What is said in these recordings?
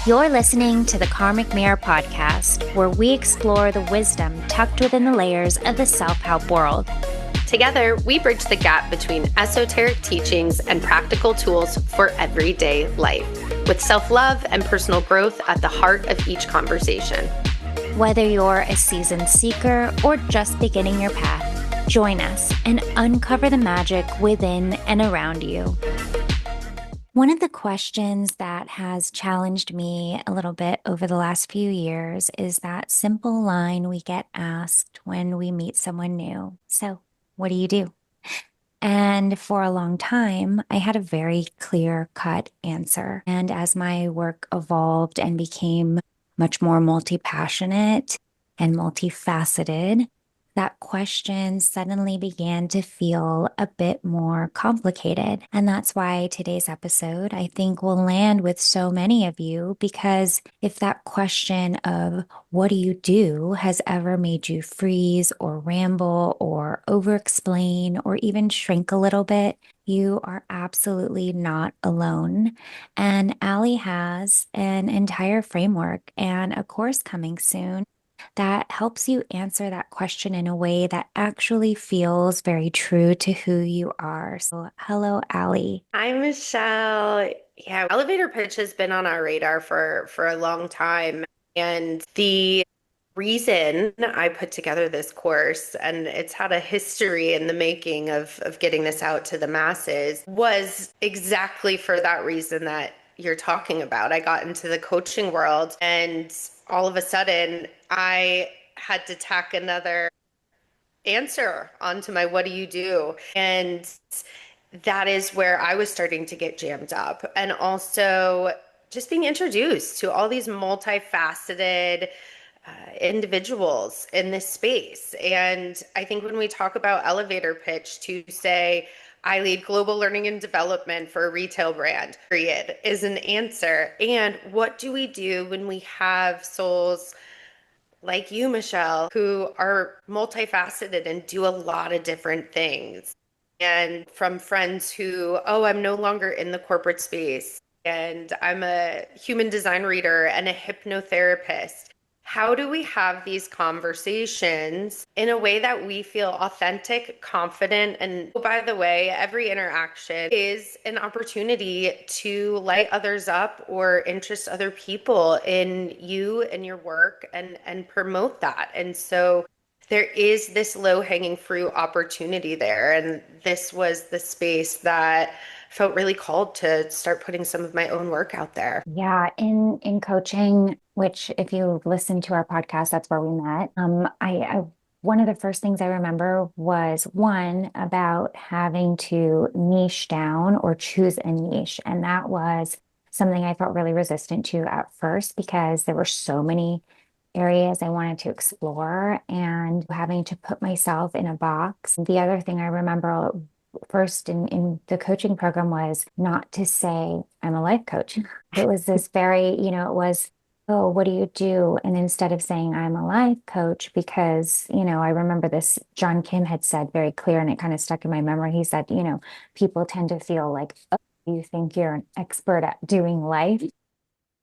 You're listening to the Karmic Mirror podcast, where we explore the wisdom tucked within the layers of the self-help world. Together, we bridge the gap between esoteric teachings and practical tools for everyday life, with self-love and personal growth at the heart of each conversation. Whether you're a seasoned seeker or just beginning your path, join us and uncover the magic within and around you. One of the questions that has challenged me a little bit over the last few years is that simple line we get asked when we meet someone new. So, what do you do? And for a long time, I had a very clear-cut answer. And as my work evolved and became much more multi-passionate and multifaceted, that question suddenly began to feel a bit more complicated. And that's why today's episode, I think, will land with so many of you, because if that question of what do you do has ever made you freeze or ramble or over-explain or even shrink a little bit, you are absolutely not alone. And Allie has an entire framework and a course coming soon that helps you answer that question in a way that actually feels very true to who you are. So, hello, Allie. Hi, Michelle. Yeah, elevator pitch has been on our radar for a long time. And the reason I put together this course, and it's had a history in the making of getting this out to the masses, was exactly for that reason that you're talking about. I got into the coaching world, and all of a sudden I had to tack another answer onto my what do you do? And that is where I was starting to get jammed up. And also just being introduced to all these multifaceted individuals in this space. And I think when we talk about elevator pitch, to say, I lead global learning and development for a retail brand, period, is an answer. And what do we do when we have souls like you, Michelle, who are multifaceted and do a lot of different things? And from friends who, oh, I'm no longer in the corporate space and I'm a human design reader and a hypnotherapist. How do we have these conversations in a way that we feel authentic, confident, and oh, by the way, every interaction is an opportunity to light others up or interest other people in you and your work and promote that. And so there is this low-hanging fruit opportunity there. And this was the space that felt really called to start putting some of my own work out there. Yeah, in coaching, which if you listen to our podcast, that's where we met. I one of the first things I remember was one about having to niche down or choose a niche. And that was something I felt really resistant to at first because there were so many areas I wanted to explore and having to put myself in a box. The other thing I remember first in the coaching program was not to say I'm a life coach. It was this very, it was, oh, what do you do? And instead of saying I'm a life coach, because, I remember this, John Kim had said very clear, and it kind of stuck in my memory. He said, people tend to feel like, oh, you think you're an expert at doing life.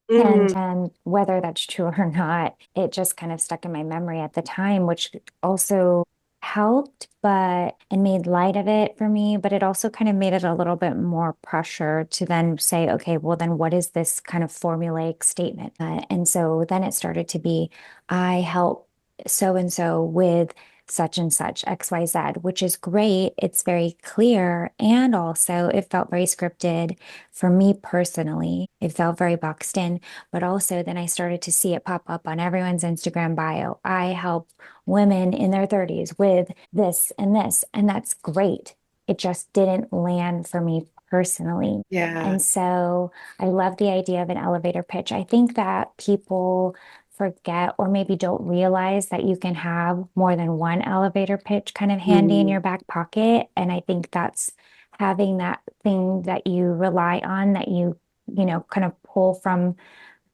And whether that's true or not, it just kind of stuck in my memory at the time, which also helped, and made light of it for me, but it also kind of made it a little bit more pressure to then say, okay, well, then what is this kind of formulaic statement? And so then it started to be, I help so and so with such and such, XYZ, which is great. It's very clear. And also, it felt very scripted for me personally. It felt very boxed in. But also, then I started to see it pop up on everyone's Instagram bio. I help women in their 30s with this. And that's great. It just didn't land for me personally. Yeah. And so I love the idea of an elevator pitch. I think that people forget or maybe don't realize that you can have more than one elevator pitch kind of handy in your back pocket. And I think that's having that thing that you rely on, that you kind of pull from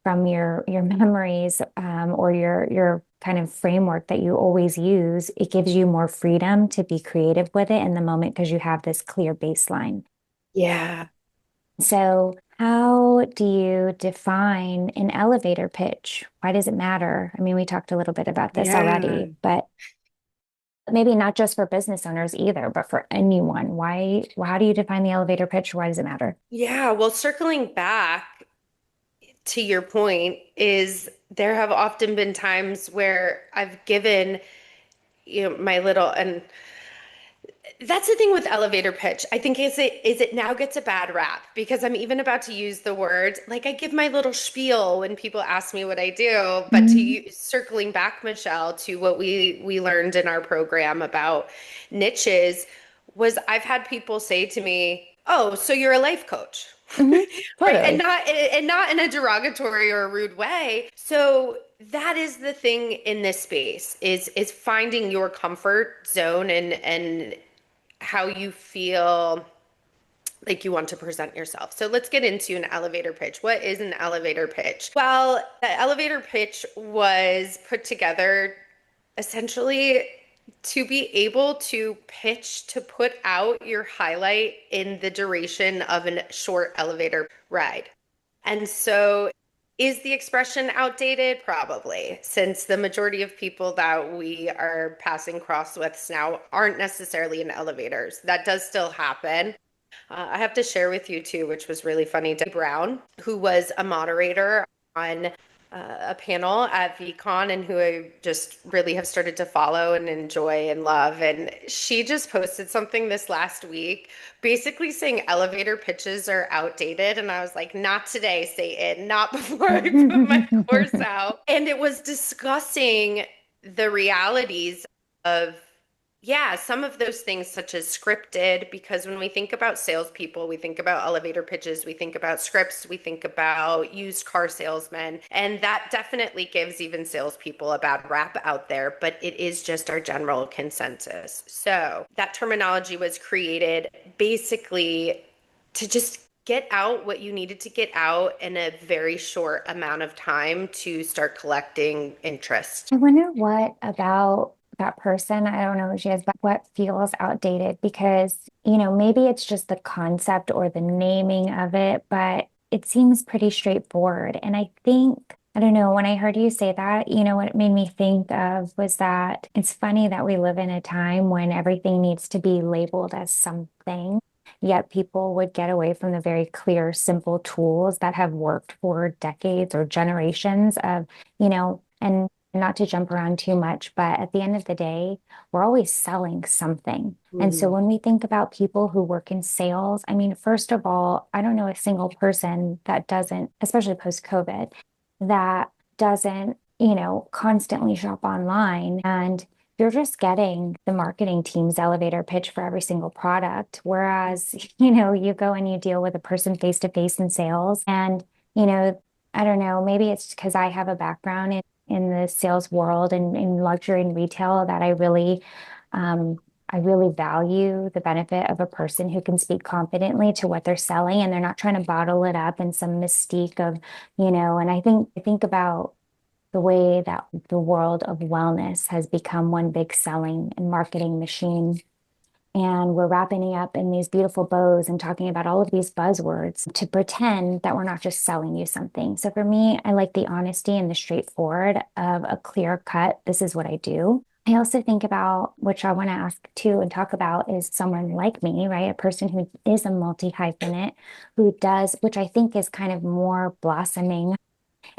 your memories, or your kind of framework that you always use. It gives you more freedom to be creative with it in the moment because you have this clear baseline. Yeah. So How do you define an elevator pitch? Why does it matter? I mean, we talked a little bit about this Yeah. already, but maybe not just for business owners either, but for anyone. How do you define the elevator pitch? Why does it matter? Yeah, well, circling back to your point is there have often been times where I've given, my little, and that's the thing with elevator pitch. I think is it now gets a bad rap because I'm even about to use the word, like I give my little spiel when people ask me what I do, but to Mhm. you, circling back, Michelle, to what we learned in our program about niches was I've had people say to me, "Oh, so you're a life coach." Hmm. Right? And Totally. not in a derogatory or a rude way. So that is the thing in this space is finding your comfort zone and how you feel like you want to present yourself. So let's get into an elevator pitch. What is an elevator pitch? Well, the elevator pitch was put together essentially to be able to pitch to put out your highlight in the duration of a short elevator ride. And so is the expression outdated? Probably, since the majority of people that we are passing crosswiths now aren't necessarily in elevators. That does still happen. I have to share with you too, which was really funny. Debbie Brown, who was a moderator on a panel at VCon and who I just really have started to follow and enjoy and love. And she just posted something this last week, basically saying elevator pitches are outdated. And I was like, not today, Satan, not before I put my course out. And it was discussing the realities of yeah, some of those things, such as scripted, because when we think about salespeople, we think about elevator pitches, we think about scripts, we think about used car salesmen, and that definitely gives even salespeople a bad rap out there, but it is just our general consensus. So that terminology was created basically to just get out what you needed to get out in a very short amount of time to start collecting interest. I wonder what about that person, I don't know who she is, but what feels outdated because, maybe it's just the concept or the naming of it, but it seems pretty straightforward. And I think, I don't know, when I heard you say that, what it made me think of was that it's funny that we live in a time when everything needs to be labeled as something. Yet people would get away from the very clear, simple tools that have worked for decades or generations of, and not to jump around too much, but at the end of the day, we're always selling something. And so Mhm. when we think about people who work in sales, I mean, first of all, I don't know a single person that doesn't, especially post-COVID, that doesn't, constantly shop online. And you're just getting the marketing team's elevator pitch for every single product. Whereas, you go and you deal with a person face to face in sales. And, you know, I don't know, maybe it's because I have a background in the sales world and in luxury and retail that um, I really value the benefit of a person who can speak confidently to what they're selling and they're not trying to bottle it up in some mystique of, and I think about the way that the world of wellness has become one big selling and marketing machine. And we're wrapping it up in these beautiful bows and talking about all of these buzzwords to pretend that we're not just selling you something. So for me, I like the honesty and the straightforward of a clear cut. This is what I do. I also think about, which I want to ask too and talk about, is someone like me, right? A person who is a multi-hyphenate, who does, which I think is kind of more blossoming.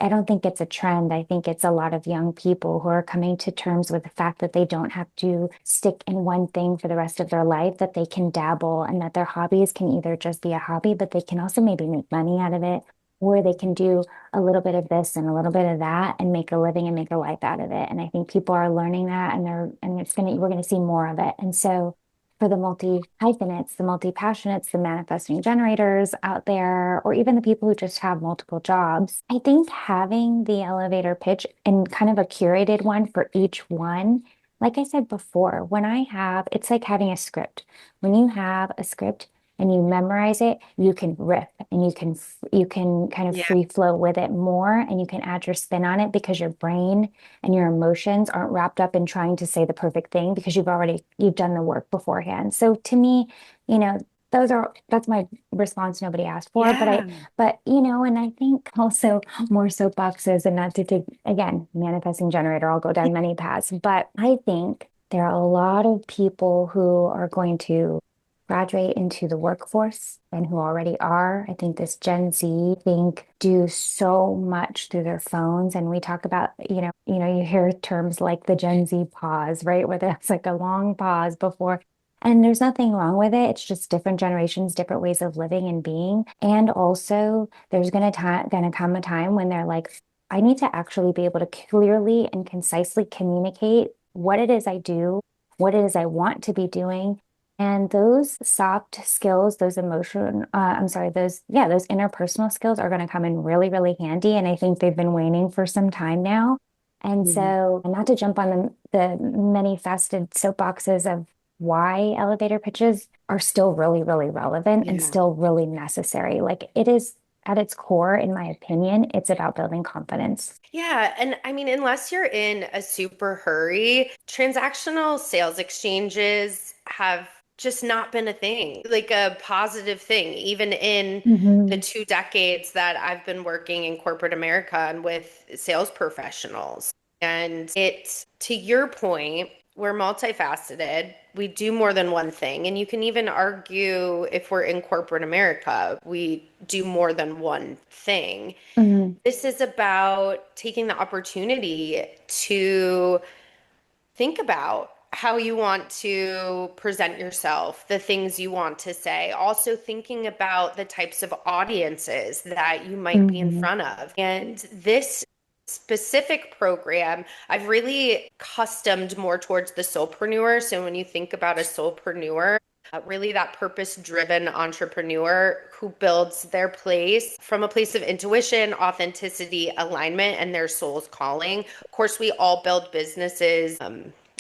I don't think it's a trend. I think it's a lot of young people who are coming to terms with the fact that they don't have to stick in one thing for the rest of their life, that they can dabble and that their hobbies can either just be a hobby, but they can also maybe make money out of it, or they can do a little bit of this and a little bit of that and make a living and make a life out of it. And I think people are learning that and we're gonna see more of it. And so for the multi-hyphenates, the multi-passionates, the manifesting generators out there, or even the people who just have multiple jobs, I think having the elevator pitch and kind of a curated one for each one, like I said before, it's like having a script. When you have a script and you memorize it, you can riff and you can kind of Yeah. free flow with it more and you can add your spin on it because your brain and your emotions aren't wrapped up in trying to say the perfect thing because you've done the work beforehand. So to me, you know, that's my response nobody asked for. Yeah. But and I think also more soapboxes and not to take, again, manifesting generator, I'll go down many paths. But I think there are a lot of people who are going to graduate into the workforce and who already are. I think this Gen Z think do so much through their phones. And we talk about, you hear terms like the Gen Z pause, right? Where there's like a long pause before. And there's nothing wrong with it. It's just different generations, different ways of living and being. And also, there's gonna come a time when they're like, I need to actually be able to clearly and concisely communicate what it is I do, what it is I want to be doing. And those soft skills, I'm sorry, those interpersonal skills are going to come in really, really handy. And I think they've been waning for some time now. And Mhm. so, not to jump on the many faceted soapboxes of why elevator pitches are still really, really relevant and Yeah. still really necessary. Like it is at its core, in my opinion, it's about building confidence. Yeah, and I mean, unless you're in a super hurry, transactional sales exchanges have just not been a thing, like a positive thing, even in the Hmm. 2 decades that I've been working in corporate America and with sales professionals. And it's to your point, we're multifaceted. We do more than one thing. And you can even argue if we're in corporate America, we do more than one thing. Hmm. This is about taking the opportunity to think about how you want to present yourself, the things you want to say. Also, thinking about the types of audiences that you might be in Hmm. front of. And this specific program, I've really customed more towards the soulpreneur. So, when you think about a soulpreneur, really that purpose-driven entrepreneur who builds their place from a place of intuition, authenticity, alignment, and their soul's calling. Of course, we all build businesses.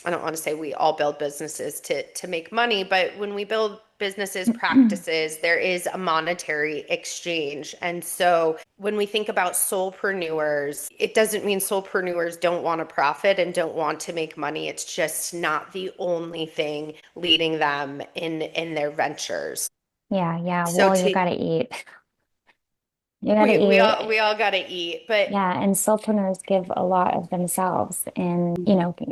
I don't want to say we all build businesses to make money, but when we build businesses, practices, there is a monetary exchange. And so when we think about soulpreneurs, it doesn't mean soulpreneurs don't want to profit and don't want to make money. It's just not the only thing leading them in their ventures. Yeah, yeah. So Well, you to gotta eat. You gotta we we all eat. we all got to eat, but Yeah, and soulpreneurs give a lot of themselves in,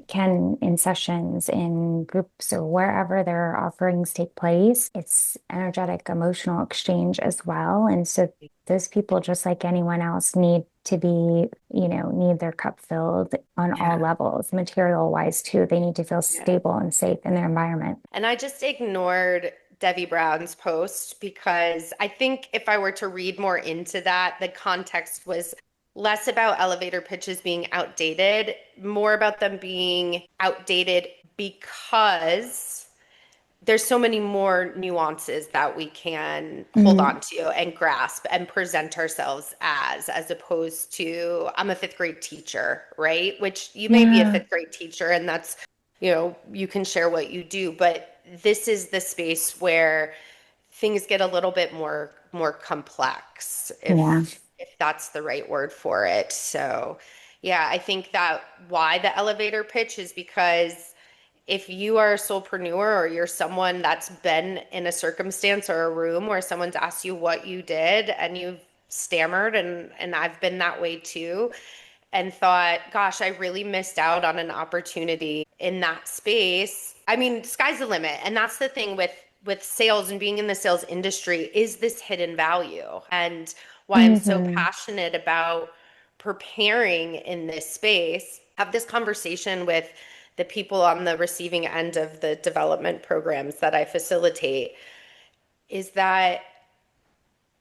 can in sessions, in groups, or wherever their offerings take place. It's energetic, emotional exchange as well. And so those people, just like anyone else, need to be, need their cup filled on all yeah. levels, material wise too. They need to feel Yeah. stable and safe in their environment. And I just ignored Debbie Brown's post because I think if I were to read more into that, the context was less about elevator pitches being outdated, more about them being outdated because there's so many more nuances that we can hold Mm, on to and grasp and present ourselves as opposed to I'm a fifth grade teacher, right? Which you may be a yeah, fifth grade teacher and that's, you can share what you do, but this is the space where things get a little bit more complex yeah. if that's the right word for it. So, yeah, I think that why the elevator pitch is because if you are a soulpreneur or you're someone that's been in a circumstance or a room where someone's asked you what you did and you've stammered and I've been that way too and thought, gosh, I really missed out on an opportunity in that space. I mean, sky's the limit. And that's the thing with sales and being in the sales industry is this hidden value. And why I'm so Hmm. passionate about preparing in this space, have this conversation with the people on the receiving end of the development programs that I facilitate is that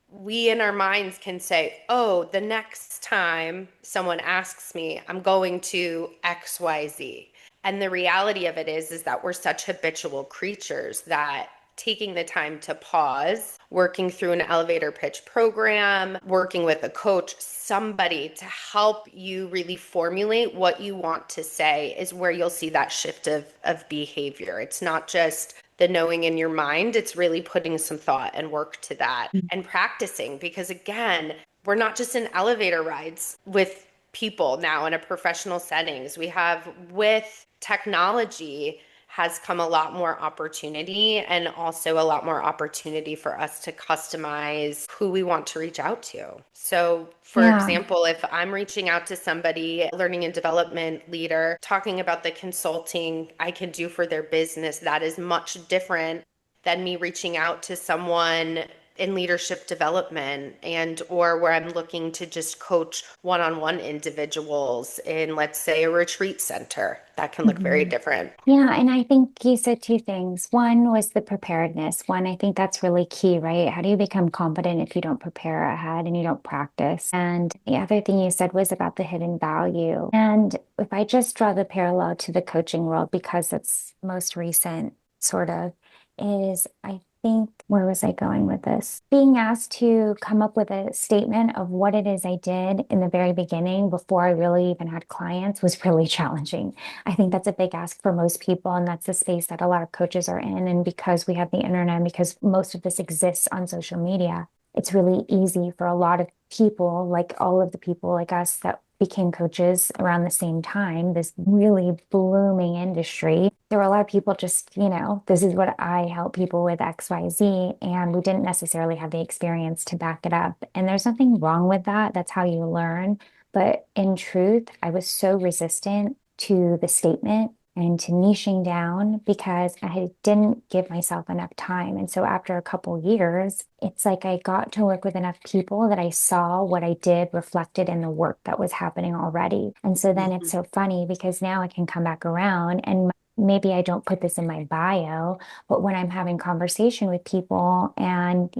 we in our minds can say, oh, the next time someone asks me, I'm going to XYZ. And the reality of it is that we're such habitual creatures that taking the time to pause, working through an elevator pitch program, working with a coach, somebody to help you really formulate what you want to say is where you'll see that shift of behavior. It's not just the knowing in your mind, it's really putting some thought and work to that and practicing because, again, we're not just in elevator rides with people now in a professional settings. We have with technology has come a lot more opportunity and also a lot more opportunity for us to customize who we want to reach out to. So, for Yeah. example, if I'm reaching out to somebody, learning and development leader, talking about the consulting I can do for their business, that is much different than me reaching out to someone in leadership development and or where I'm looking to just coach one-on-one individuals in, let's say, a retreat center. That can look very Mhm. different. Yeah, and I think you said two things. One was the preparedness. One, I think that's really key, right? How do you become confident if you don't prepare ahead and you don't practice? And the other thing you said was about the hidden value. And if I just draw the parallel to the coaching world, because it's most recent, sort of, is I think, where was I going with this? Being asked to come up with a statement of what it is I did in the very beginning before I really even had clients was really challenging. I think that's a big ask for most people, and that's the space that a lot of coaches are in. And because we have the internet, and because most of this exists on social media, it's really easy for a lot of people, like all of the people like us that became coaches around the same time, this really blooming industry. There were a lot of people just, this is what I help people with XYZ, and we didn't necessarily have the experience to back it up. And there's nothing wrong with that. That's how you learn. But in truth, I was so resistant to the statement and to niching down because I didn't give myself enough time. And so after a couple years, it's like I got to work with enough people that I saw what I did reflected in the work that was happening already. And so then it's Mhm. so funny because now I can come back around and maybe I don't put this in my bio, but when I'm having conversation with people and,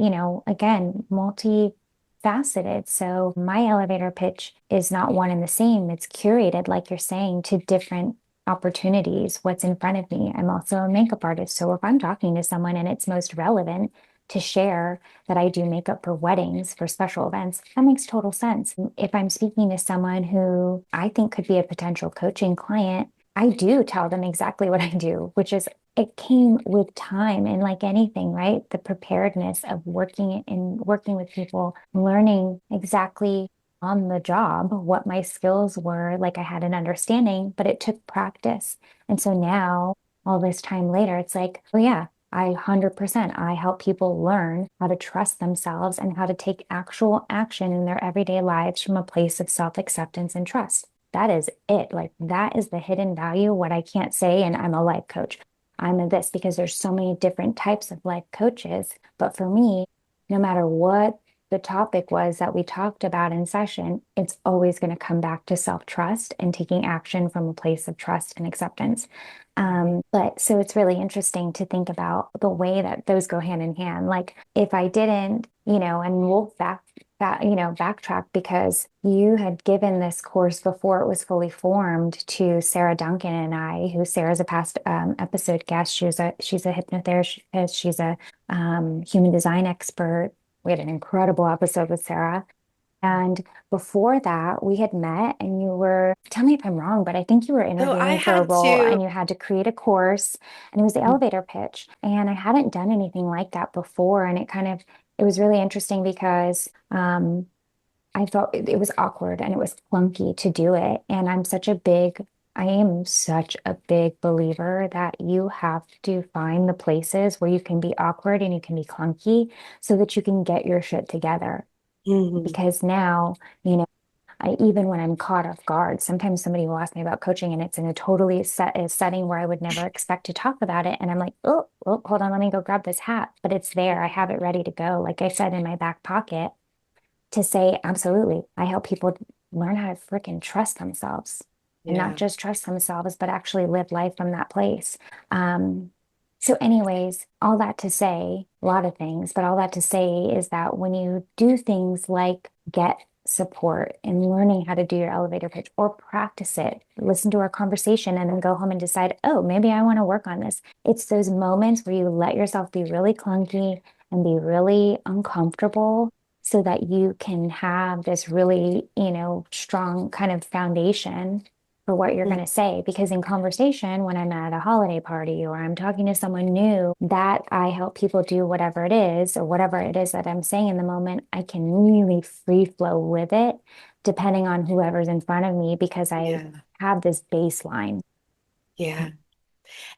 again, multi-faceted. So my elevator pitch is not one and the same. It's curated, like you're saying, to different opportunities, what's in front of me. I'm also a makeup artist. So if I'm talking to someone and it's most relevant to share that I do makeup for weddings, for special events, that makes total sense. If I'm speaking to someone who I think could be a potential coaching client, I do tell them exactly what I do, which is it came with time and like anything, right? The preparedness of working with people, learning exactly on the job what my skills were. Like I had an understanding, but it took practice. And so now, all this time later, it's like, oh yeah, 100%. I help people learn how to trust themselves and how to take actual action in their everyday lives from a place of self-acceptance and trust. That is it. Like that is the hidden value, what I can't say. And I'm a life coach. I'm a this because there's so many different types of life coaches. But for me, no matter what the topic was that we talked about in session, it's always going to come back to self-trust and taking action from a place of trust and acceptance. But so it's really interesting to think about the way that those go hand in hand. Like if I didn't, and we'll backtrack because you had given this course before it was fully formed to Sarah Duncan and I, who Sarah's a past episode guest. She's a hypnotherapist. She's a human design expert. We had an incredible episode with Sarah. And before that, we had met and tell me if I'm wrong, but I think you were So I interviewing for a had role to. and you had to create a course and it was the elevator pitch. And I hadn't done anything like that before. And it was really interesting because, I felt it was awkward and it was clunky to do it. And I am such a big believer that you have to find the places where you can be awkward and you can be clunky so that you can get your shit together. Mhm. Because now, even when I'm caught off guard, sometimes somebody will ask me about coaching and it's in a totally a setting where I would never expect to talk about it. And I'm like, oh, hold on, let me go grab this hat. But it's there. I have it ready to go. Like I said, in my back pocket to say, absolutely. I help people learn how to freaking trust themselves and not Yeah. just trust themselves, but actually live life from that place. Um, so, anyways, all that to say, a lot of things, but all that to say is that when you do things like get support and learning how to do your elevator pitch or practice it, listen to our conversation and then go home and decide, oh, maybe I want to work on this. It's those moments where you let yourself be really clunky and be really uncomfortable so that you can have this really, strong kind of foundation for what you're going to say. Because in conversation, when I'm at a holiday party or I'm talking to someone new, that I help people do whatever it is or whatever it is that I'm saying in the moment, I can really free flow with it depending on whoever's in front of me because I Yeah. have this baseline. Yeah.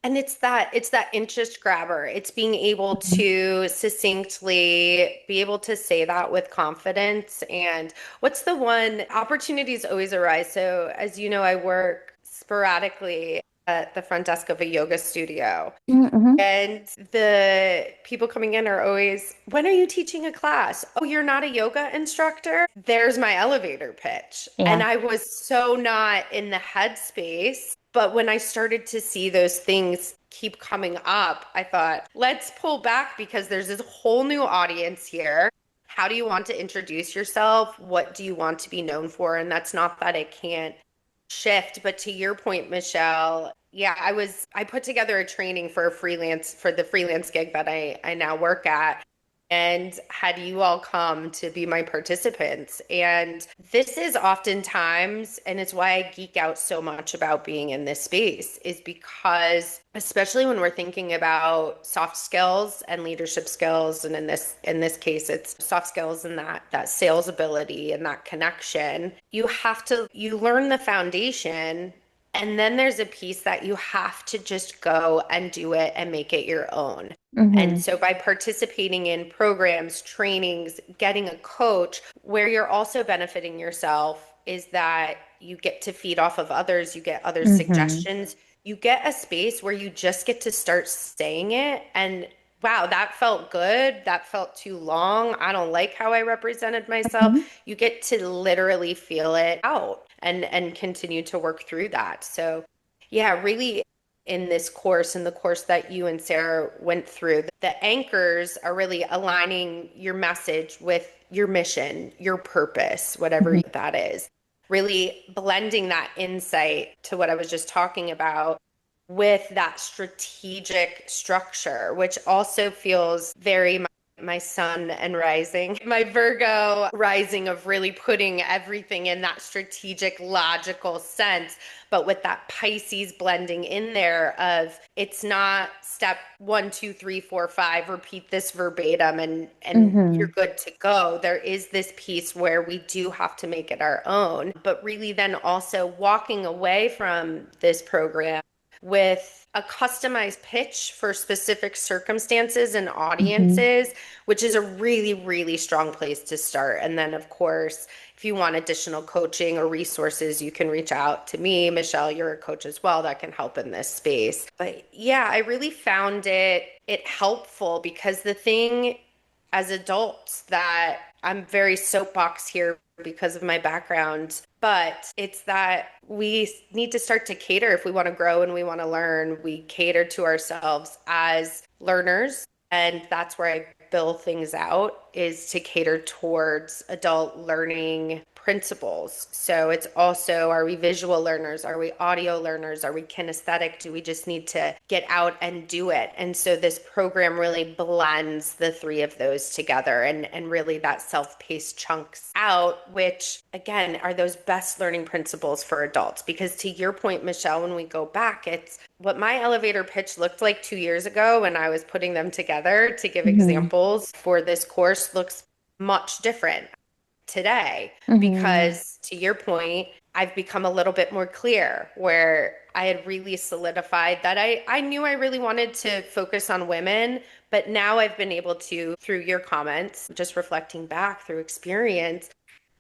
And it's that interest grabber. It's being able to succinctly be able to say that with confidence. And what's the one opportunities always arise. So as you know, I work sporadically at the front desk of a yoga studio. Mm-hmm. And the people coming in are always, when are you teaching a class? Oh, you're not a yoga instructor? There's my elevator pitch. And Yeah. I was so not in the headspace. But when I started to see those things keep coming up, I thought, let's pull back because there's this whole new audience here. How do you want to introduce yourself? What do you want to be known for? And that's not that it can't shift. But to your point, Michelle, yeah, I put together a training for the freelance gig that I now work at and had you all come to be my participants. And this is oftentimes, and it's why I geek out so much about being in this space, is because especially when we're thinking about soft skills and leadership skills, and in this case, it's soft skills and that sales ability and that connection, you learn the foundation. And then there's a piece that you have to just go and do it and make it your own. And Mm-hmm. so by participating in programs, trainings, getting a coach, where you're also benefiting yourself is that you get to feed off of others, you get others' Mm-hmm. suggestions, you get a space where you just get to start saying it. And wow, that felt good. That felt too long. I don't like how I represented myself. Mm-hmm. You get to literally feel it out and continue to work through that. So yeah, really in this course, in the course that you and Sarah went through, the anchors are really aligning your message with your mission, your purpose, whatever Mm-hmm. that is. Really blending that insight to what I was just talking about with that strategic structure, which also feels very my sun and rising, my Virgo rising of really putting everything in that strategic, logical sense, but with that Pisces blending in there of it's not step 1, 2, 3, 4, 5, repeat this verbatim and Mm-hmm. you're good to go. There is this piece where we do have to make it our own, but really then also walking away from this program with a customized pitch for specific circumstances and Mm-hmm. audiences, which is a really, really strong place to start. And then, of course, if you want additional coaching or resources, you can reach out to me. Michelle, you're a coach as well that can help in this space. But yeah, I really found it helpful because the thing as adults that I'm very soapbox here because of my background, but it's that we need to start to cater if we want to grow and we want to learn. We cater to ourselves as learners, and that's where I build things out is to cater towards adult learning principles. So it's also, are we visual learners? Are we audio learners? Are we kinesthetic? Do we just need to get out and do it? And so this program really blends the three of those together and really that self-paced chunks out, which again are those best learning principles for adults. Because to your point, Michelle, when we go back, it's what my elevator pitch looked like 2 years ago when I was putting them together to give Mm-hmm. examples for this course looks much different today Mm-hmm. because to your point, I've become a little bit more clear where I had really solidified that I knew I really wanted to focus on women, but now I've been able to, through your comments, just reflecting back through experience,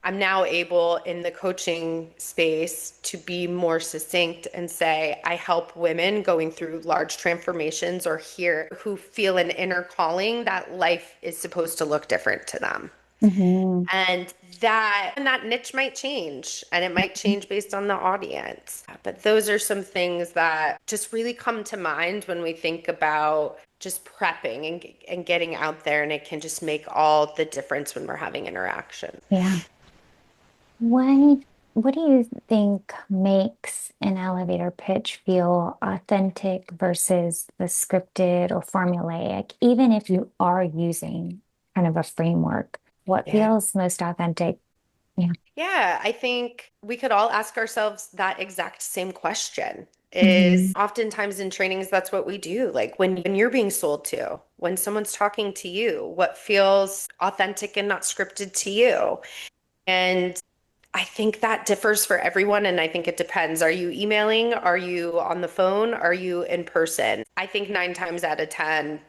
I'm now able in the coaching space to be more succinct and say, I help women going through large transformations or here who feel an inner calling that life is supposed to look different to them. Mm-hmm. And that niche might change and it might change based on the audience. But those are some things that just really come to mind when we think about just prepping and getting out there, and it can just make all the difference when we're having interaction. Yeah. What what do you think makes an elevator pitch feel authentic versus the scripted or formulaic, even if you are using kind of a framework? What Yeah. feels most authentic? Yeah. Yeah, I think we could all ask ourselves that exact same question. Is Hmm. oftentimes in trainings, that's what we do. Like when you're being sold to, when someone's talking to you, what feels authentic and not scripted to you? And I think that differs for everyone, and I think it depends. Are you emailing? Are you on the phone? Are you in person? I think 9 times out of 10,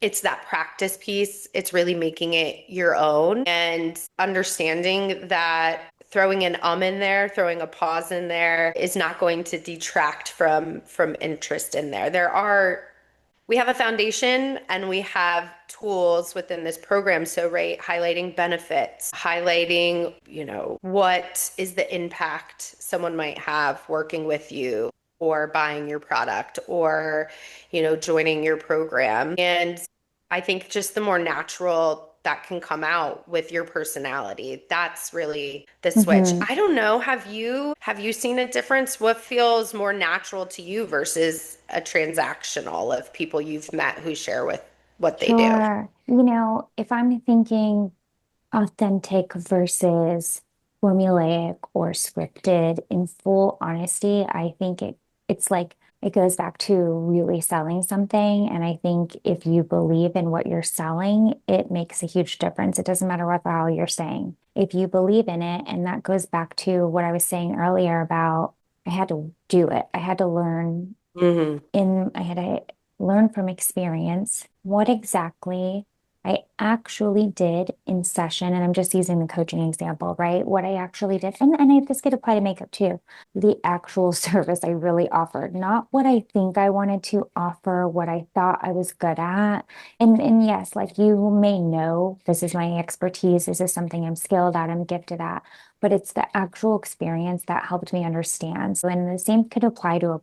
it's that practice piece. It's really making it your own and understanding that throwing an in there, throwing a pause in there is not going to detract from interest in there. We have a foundation and we have tools within this program. So, right, highlighting benefits, highlighting, what is the impact someone might have working with you or buying your product or, joining your program. And I think just the more natural that can come out with your personality. That's really the switch. Hmm. I don't know. Have you seen a difference? What feels more natural to you versus a transactional of people you've met who share with what they do? Sure. If I'm thinking authentic versus formulaic or scripted, in full honesty, I think it's like it goes back to really selling something. And I think if you believe in what you're selling, it makes a huge difference. It doesn't matter what the hell you're saying. If you believe in it, and that goes back to what I was saying earlier about I had to do it. Hmm. I had to learn from experience what exactly I actually did in session. And I'm just using the coaching example, right? What I actually did. This could apply to makeup too. The actual service I really offered, not what I think I wanted to offer, what I thought I was good at. And yes, like you may know, this is my expertise. This is something I'm skilled at, I'm gifted at, but it's the actual experience that helped me understand. So, and the same could apply to a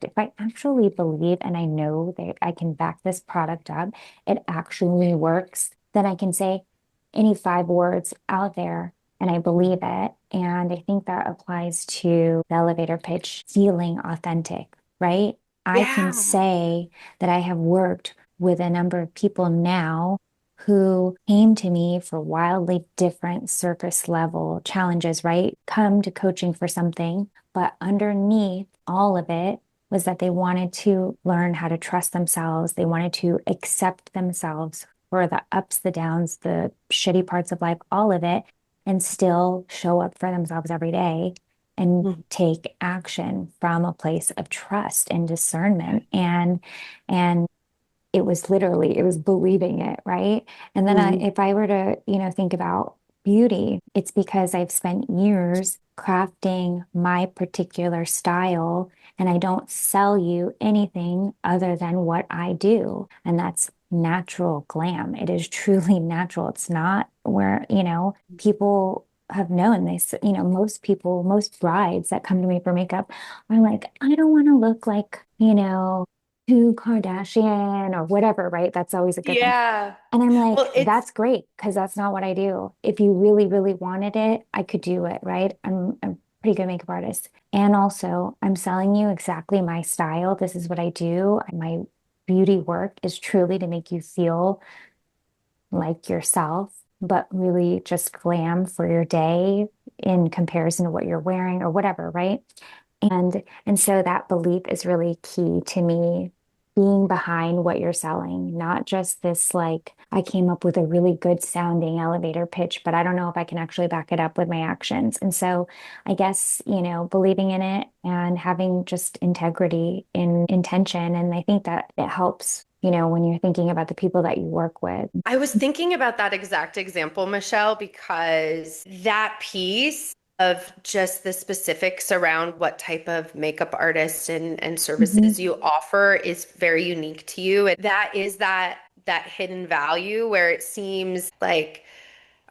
if I actually believe and I know that I can back this product up, it actually works, then I can say any 5 words out there and I believe it. And I think that applies to the elevator pitch feeling authentic, right? I can Yeah. say that I have worked with a number of people now who came to me for wildly different surface level challenges, right? Come to coaching for something, but underneath all of it, was that they wanted to learn how to trust themselves. They wanted to accept themselves for the ups, the downs, the shitty parts of life, all of it, and still show up for themselves every day and take action from a place of trust and discernment. And it was believing it, right? And then Mhm. if I were to, think about beauty, it's because I've spent years crafting my particular style and I don't sell you anything other than what I do. And that's natural glam. It is truly natural. It's not where, people have known this, most people, most brides that come to me for makeup are like, I don't want to look like, to Kardashian or whatever, right? That's always a good thing. Yeah. And I'm like, Well, it's that's great because that's not what I do. If you really, really wanted it, I could do it, right? I'm a pretty good makeup artist. And also, I'm selling you exactly my style. This is what I do. My beauty work is truly to make you feel like yourself, but really just glam for your day in comparison to what you're wearing or whatever, right? And so that belief is really key to me, being behind what you're selling, not just this like I came up with a really good sounding elevator pitch, but I don't know if I can actually back it up with my actions. And so I guess, believing in it and having just integrity in intention. And I think that it helps, when you're thinking about the people that you work with. I was thinking about that exact example, Michelle, because that piece of just the specifics around what type of makeup artist and Mhm. services you offer is very unique to you. And that is that hidden value where it seems like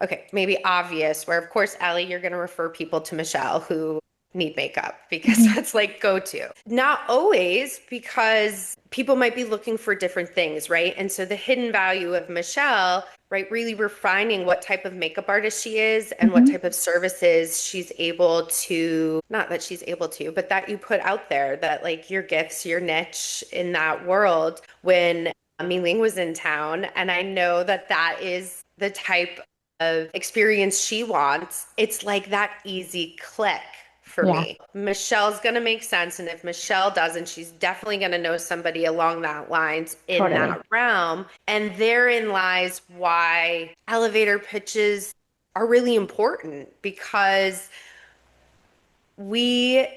okay, maybe obvious, where of course, Allie, you're going to refer people to Michelle who need makeup because Mhm. that's like go to. Not always, because people might be looking for different things, right? And so the hidden value of Michelle, right, really refining what type of makeup artist she is and what Mhm. type of services she's able to, not that she's able to, but that you put out there, that like your gifts, your niche in that world. When Ming was in town, and I know that that is the type of experience she wants, it's like that easy click for Yeah, me. Michelle's going to make sense. And if Michelle doesn't, she's definitely going to know somebody along that lines in totally. that realm. And therein lies why elevator pitches are really important because we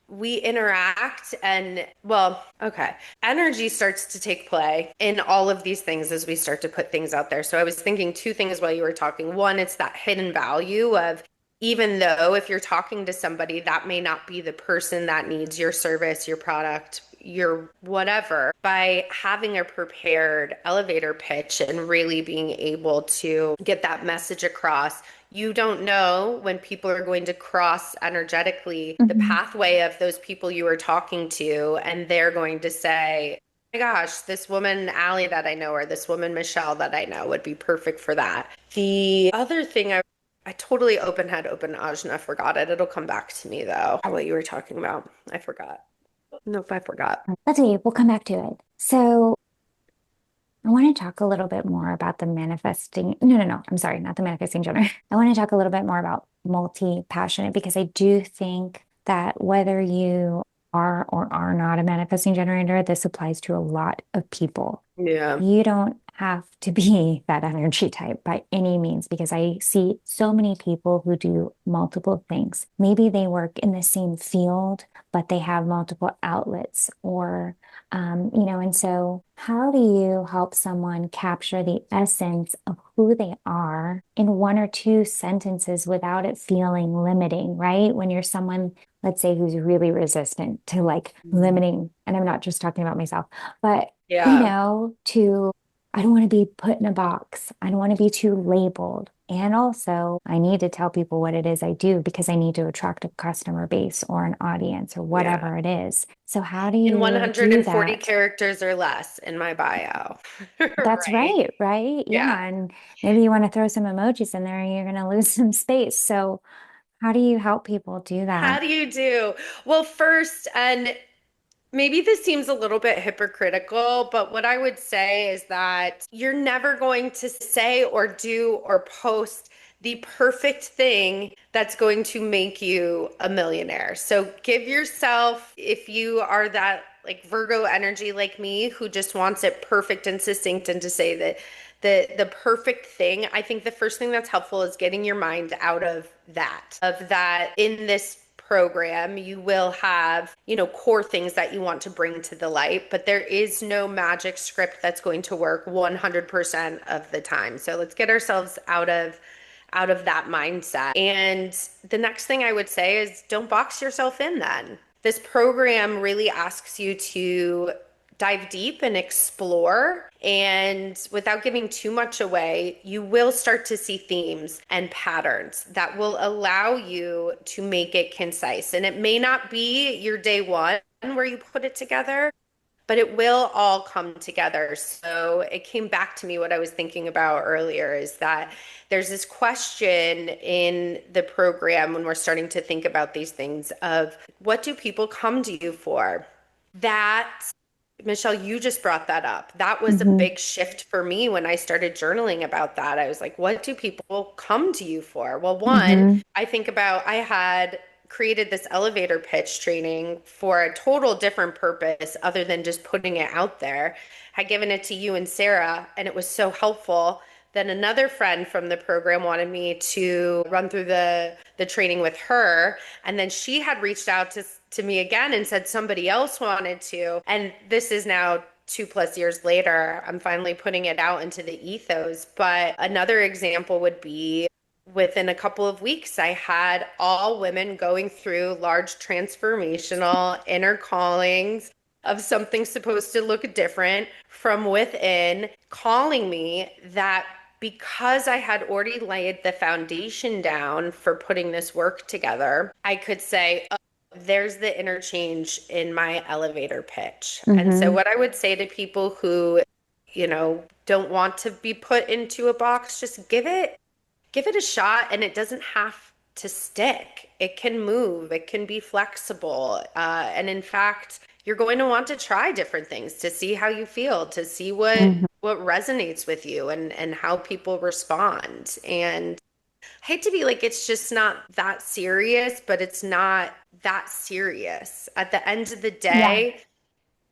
we interact and well, okay. Energy starts to take play in all of these things as we start to put things out there. So I was thinking two things while you were talking. One, it's that hidden value of even though if you're talking to somebody, that may not be the person that needs your service, your product, your whatever, by having a prepared elevator pitch and really being able to get that message across, you don't know when people are going to cross energetically the Hmm. pathway of those people you are talking to, and they're going to say, "Oh my gosh, this woman Allie that I know, or this woman Michelle that I know would be perfect for that." The other thing I totally had open ajna, forgot it. It'll come back to me though. What you were talking about. I forgot. Nope, I forgot. That's okay. We'll come back to it. So I want to talk a little bit more about the manifesting. No, no, no. I'm sorry, not the manifesting generator. I want to talk a little bit more about multi-passionate because I do think that whether you are or are not a manifesting generator, this applies to a lot of people. Yeah. You don't have to be that energy type by any means because I see so many people who do multiple things. Maybe they work in the same field, but they have multiple outlets or and so how do you help someone capture the essence of who they are in one or two sentences without it feeling limiting, right? When you're someone, let's say, who's really resistant to like limiting, and I'm not just talking about myself, but Yeah. I don't want to be put in a box. I don't want to be too labeled. And also, I need to tell people what it is I do because I need to attract a customer base or an audience or Yeah. whatever it is. So, how do In you do 140 that? characters or less in my bio. That's Right. right, right? Yeah. Yeah. And maybe you want to throw some emojis in there and you're going to lose some space. So, how do you help people do How that? do you do? Well, first, and maybe this seems a little bit hypocritical, but what I would say is that you're never going to say or do or post the perfect thing that's going to make you a millionaire. So give yourself, if you are that like Virgo energy like me, who just wants it perfect and succinct and to say that the perfect thing, I think the first thing that's helpful is getting your mind out of that in this program, you will have, core things that you want to bring to the light, but there is no magic script that's going to work 100% of the time. So let's get ourselves out of that mindset. And the next thing I would say is don't box yourself in then. This program really asks you to dive deep and explore. And without giving too much away, you will start to see themes and patterns that will allow you to make it concise. And it may not be your day one where you put it together, but it will all come together. So it came back to me what I was thinking about earlier is that there's this question in the program when we're starting to think about these things of what do people come to you for? That Michelle, you just brought that up. That was a Hmm. big shift for me when I started journaling about that. I was like, what do people come to you for? Well, one, Hmm. I think about I had created this elevator pitch training for a total different purpose other than just putting it out there. Had given it to you and Sarah, and it was so helpful. Then another friend from the program wanted me to run through the training with her, and then she had reached out to me again and said somebody else wanted to. And this is now 2+ years later. I'm finally putting it out into the ethos. But another example would be within a couple of weeks, I had all women going through large transformational inner callings of something supposed to look different from within, calling me that because I had already laid the foundation down for putting this work together, I could say, oh, there's the interchange in my elevator pitch. And so, Hmm. what I would say to people who, don't want to be put into a box, just give it a shot, and it doesn't have to stick. It can move, it can be flexible. And in fact, you're going to want to try different things to see how you feel, to see what resonates with you and how people respond. And I hate to be like it's just not that serious, but it's not that serious. At the end of the Yeah. day,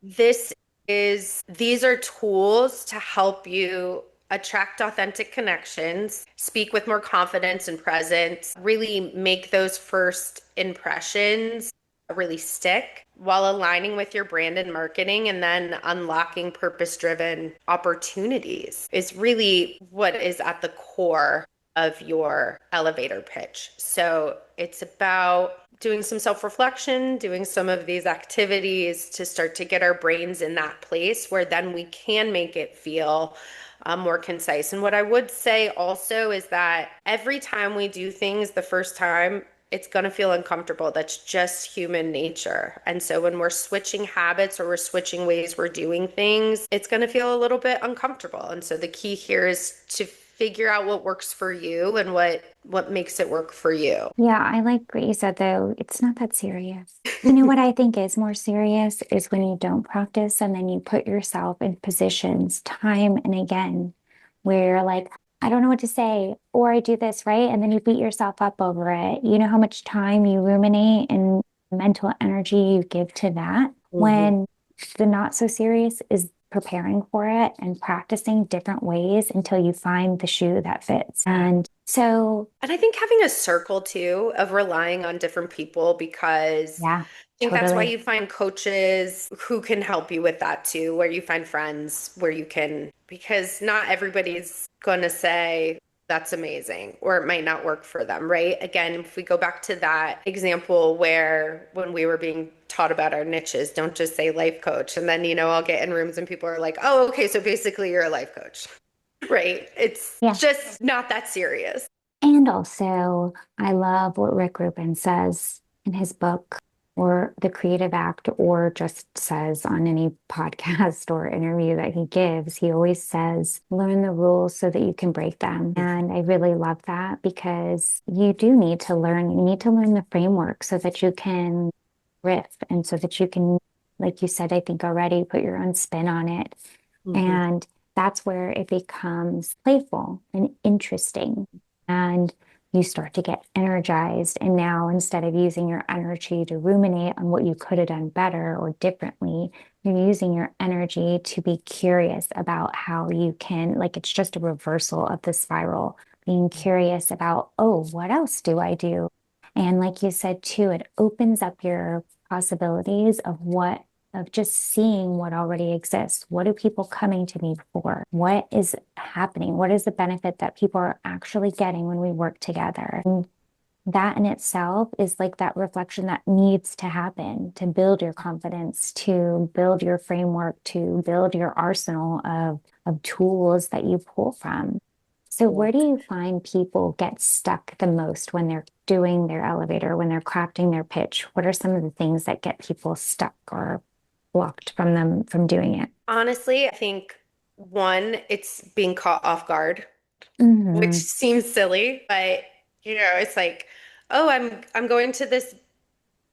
this these are tools to help you attract authentic connections, speak with more confidence and presence, really make those first impressions really stick while aligning with your brand and marketing, and then unlocking purpose-driven opportunities is really what is at the core of your elevator pitch. So it's about doing some self-reflection, doing some of these activities to start to get our brains in that place where then we can make it feel more concise. And what I would say also is that every time we do things the first time, it's going to feel uncomfortable. That's just human nature. And so when we're switching habits or we're switching ways we're doing things, it's going to feel a little bit uncomfortable. And so the key here is to figure out what works for you and what makes it work for you. Yeah, I like what you said though. It's not that serious. You know what I think is more serious is when you don't practice and then you put yourself in positions time and again where you're like, I don't know what to say, or I do this, right? And then you beat yourself up over it. You know how much time you ruminate and mental energy you give to that Mhm. when the not so serious is preparing for it and practicing different ways until you find the shoe that fits. And so, And I think having a circle too of relying on different people, because yeah, I think that's why totally. you find coaches who can help you with that too, where you find friends where you can, because not everybody's going to say that's amazing or it might not work for them, right? Again, if we go back to that example where when we were being taught about our niches, don't just say life coach. And then, I'll get in rooms and people are like, oh, okay, so basically you're a life coach, right? It's Yeah. just not that serious. And also, I love what Rick Rubin says in his book or The Creative Act, or just says on any podcast or interview that he gives. He always says, learn the rules so that you can break them. And I really love that because you do need to learn, you need to learn the framework so that you can riff and so that you can, like you said, I think already, put your own spin on it. Mhm. And that's where it becomes playful and interesting. And you start to get energized. And now instead of using your energy to ruminate on what you could have done better or differently, you're using your energy to be curious about how you can, like, it's just a reversal of the spiral, being curious about, oh, what else do I do? And like you said too, it opens up your possibilities of just seeing what already exists. What are people coming to me for? What is happening? What is the benefit that people are actually getting when we work together? And that in itself is like that reflection that needs to happen to build your confidence, to build your framework, to build your arsenal of tools that you pull from. So Yeah. where do you find people get stuck the most when they're doing their elevator, when they're crafting their pitch? What are some of the things that get people stuck or blocked from them from doing it? Honestly, I think one, it's being caught off guard, which Hmm. seems silly, but it's like, oh, I'm going to this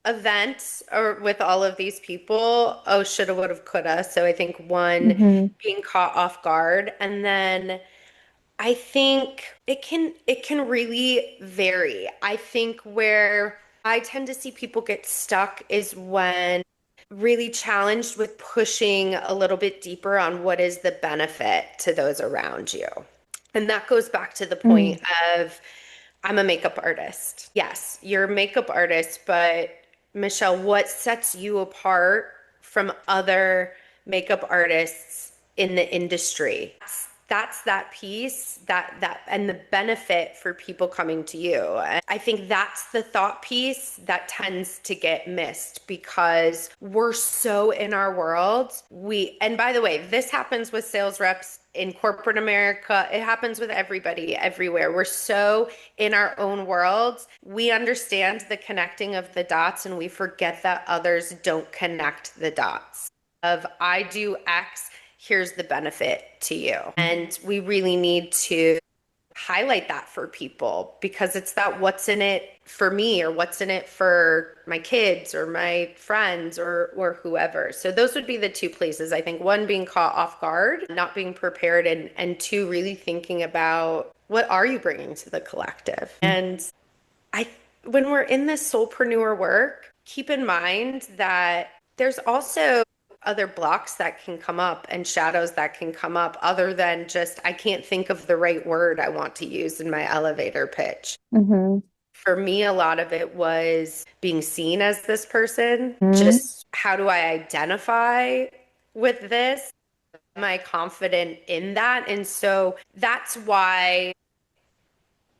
event or with all of these people. Oh, shoulda, woulda, coulda. So I think one, Hmm. being caught off guard, and then I think it can really vary. I think where I tend to see people get stuck is when really challenged with pushing a little bit deeper on what is the benefit to those around you. And that goes back to the point of I'm a makeup artist. Yes, you're a makeup artist, but Michelle, what sets you apart from other makeup artists in the industry? That's that piece that and the benefit for people coming to you. And I think that's the thought piece that tends to get missed because we're so in our world. And by the way, this happens with sales reps in corporate America. It happens with everybody everywhere. We're so in our own worlds. We understand the connecting of the dots and we forget that others don't connect the dots of I do X, here's the benefit to you. And we really need to highlight that for people because it's that what's in it for me or what's in it for my kids or my friends or whoever. So those would be the two places. I think one, being caught off guard, not being prepared, and two, really thinking about what are you bringing to the collective. And I when we're in this soulpreneur work, keep in mind that there's also other blocks that can come up and shadows that can come up other than just, I can't think of the right word I want to use in my elevator pitch. Mm-hmm. For me, a lot of it was being seen as this person. Mm-hmm. Just how do I identify with this? Am I confident in that? And so that's why,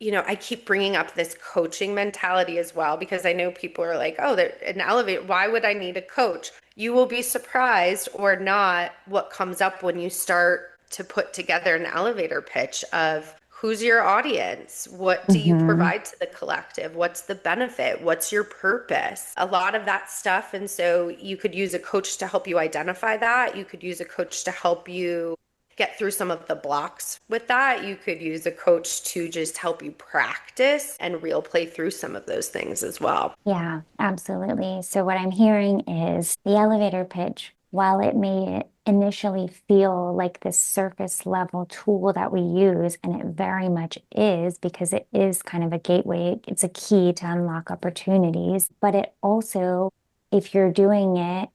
I keep bringing up this coaching mentality as well, because I know people are like, oh, they're an elevator. Why would I need a coach? You will be surprised or not what comes up when you start to put together an elevator pitch of who's your audience? What do you Mm-hmm. provide to the collective? What's the benefit? What's your purpose? A lot of that stuff. And so you could use a coach to help you identify that. You could use a coach to help you get through some of the blocks with that. You could use a coach to just help you practice and real play through some of those things as well. Yeah, absolutely. So what I'm hearing is the elevator pitch, while it may initially feel like this surface level tool that we use, and it very much is because it is kind of a gateway, it's a key to unlock opportunities, but it also, if you're doing it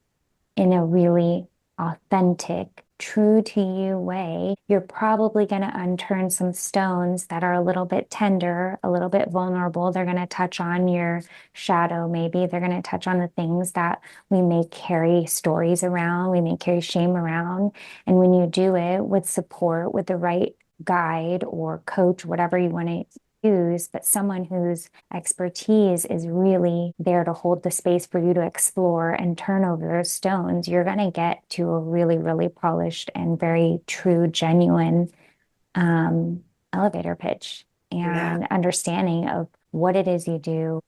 in a really authentic, true to you way, you're probably going to unturn some stones that are a little bit tender, a little bit vulnerable. They're going to touch on your shadow, maybe. They're going to touch on the things that we may carry stories around, we may carry shame around. And when you do it with support, with the right guide or coach, whatever you want to use, but someone whose expertise is really there to hold the space for you to explore and turn over those stones, you're going to get to a really, really polished and very true, genuine um, elevator pitch Yeah. and understanding of what it is you do,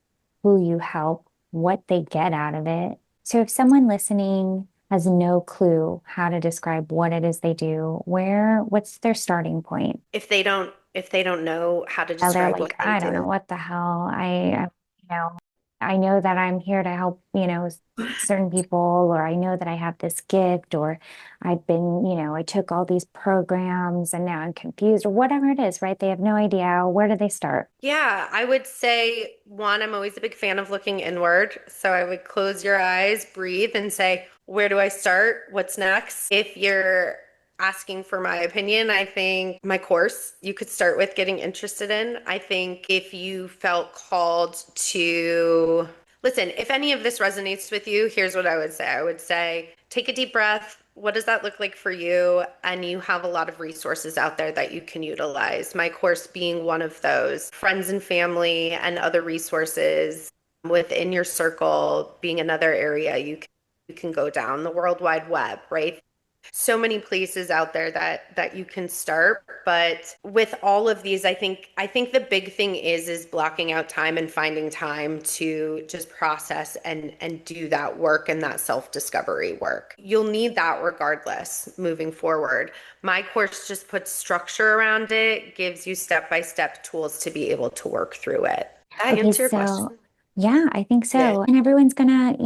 who you help, what they get out of it. So if someone listening has no clue how to describe what it is they do, what's their starting point? If they don't know how to They're describe like, what they I don't know do. what the hell. You know, I know that I'm here to help, certain people, or I know that I have this gift, or I've been, I took all these programs and now I'm confused, or whatever it is, right? They have no idea. Where do they start? Yeah, I would say one, I'm always a big fan of looking inward. So I would close your eyes, breathe, and say, where do I start? What's next? If you're asking for my opinion, I think my course you could start with getting interested in. I think if you felt called to listen, if any of this resonates with you, here's what I would say. I would say, take a deep breath. What does that look like for you? And you have a lot of resources out there that you can utilize. My course being one of those, friends and family and other resources within your circle being another area you can go down the World Wide Web, right? So many places out there that you can start, but with all of these, I think the big thing is blocking out time and finding time to just process and do that work and that self-discovery work. You'll need that regardless moving forward. My course just puts structure around it, gives you step-by-step tools to be able to work through it. Did that Okay, answer your so question? yeah, I think Did. so. And everyone's gonna,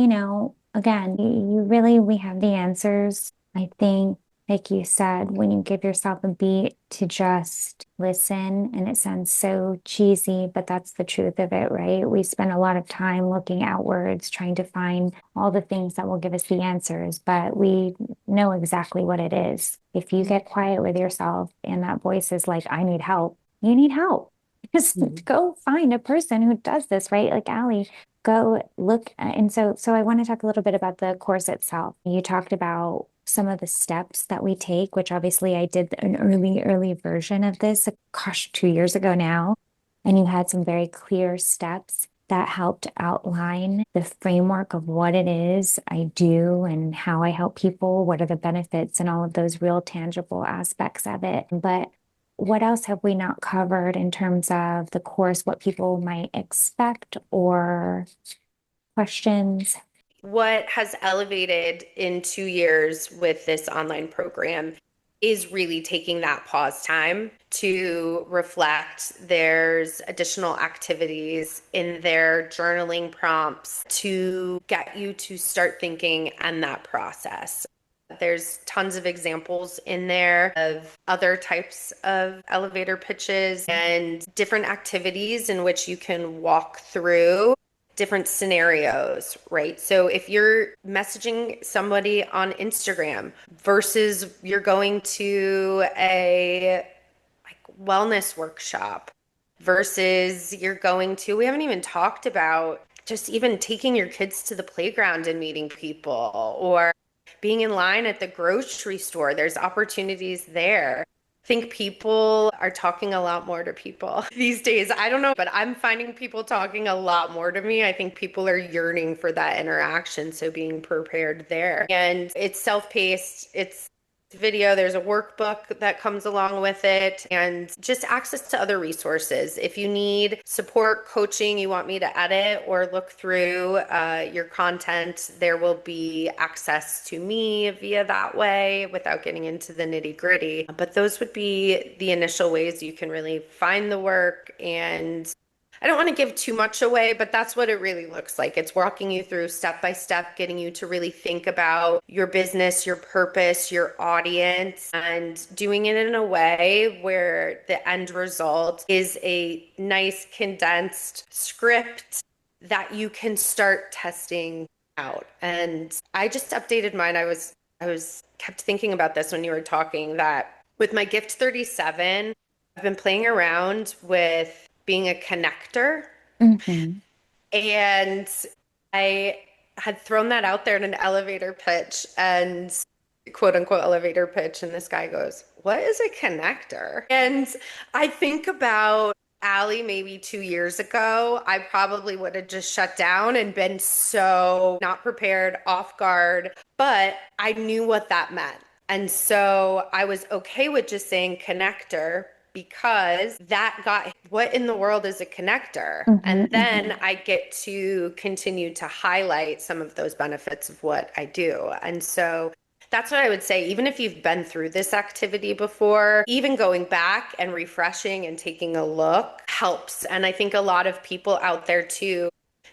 again, you really, we have the answers. I think, like you said, when you give yourself a beat to just listen, and it sounds so cheesy, but that's the truth of it, right? We spend a lot of time looking outwards, trying to find all the things that will give us the answers, but we know exactly what it is. If you get quiet with yourself and that voice is like, I need help, you need help. Just Mhm. go find a person who does this, right? Like Allie, go look. And so I want to talk a little bit about the course itself. You talked about some of the steps that we take, which obviously I did an early version of this, gosh, 2 years ago now. And you had some very clear steps that helped outline the framework of what it is I do and how I help people, what are the benefits and all of those real tangible aspects of it. But what else have we not covered in terms of the course, what people might expect or questions? What has elevated in 2 years with this online program is really taking that pause time to reflect. There's additional activities in their journaling prompts to get you to start thinking and that process. There's tons of examples in there of other types of elevator pitches and different activities in which you can walk through different scenarios, right? So if you're messaging somebody on Instagram versus you're going to a wellness workshop versus you're going to, we haven't even talked about just even taking your kids to the playground and meeting people or being in line at the grocery store. There's opportunities there. I think people are talking a lot more to people these days. I don't know, but I'm finding people talking a lot more to me. I think people are yearning for that interaction. So being prepared there. And it's self-paced. It's video. There's a workbook that comes along with it and just access to other resources. If you need support, coaching, you want me to edit or look through your content, there will be access to me via that way without getting into the nitty gritty. But those would be the initial ways you can really find the work. And I don't want to give too much away, but that's what it really looks like. It's walking you through step by step, getting you to really think about your business, your purpose, your audience, and doing it in a way where the end result is a nice condensed script that you can start testing out. And I just updated mine. I was kept thinking about this when you were talking that with my Gift 37, I've been playing around with being a connector. Hmm. And I had thrown that out there in an elevator pitch and quote unquote elevator pitch. And this guy goes, "What is a connector?" And I think about Allie maybe 2 years ago, I probably would have just shut down and been so not prepared, off guard, but I knew what that meant. And so I was okay with just saying connector because that got what in the world is a connector? Hmm. And then Hmm. I get to continue to highlight some of those benefits of what I do. And so that's what I would say. Even if you've been through this activity before, even going back and refreshing and taking a look helps. And I think a lot of people out there too,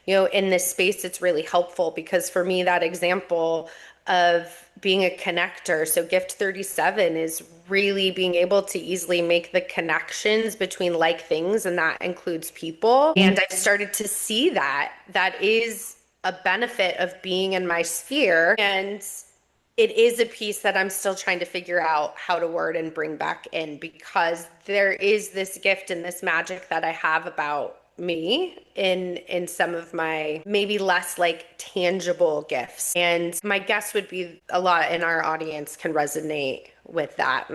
in this space, it's really helpful because for me, that example of being a connector, so Gift 37 is really being able to easily make the connections between like things, and that includes people. And I've started to see that that is a benefit of being in my sphere. And it is a piece that I'm still trying to figure out how to word and bring back in because there is this gift and this magic that I have about me in some of my maybe less like tangible gifts. And my guess would be a lot in our audience can resonate with that.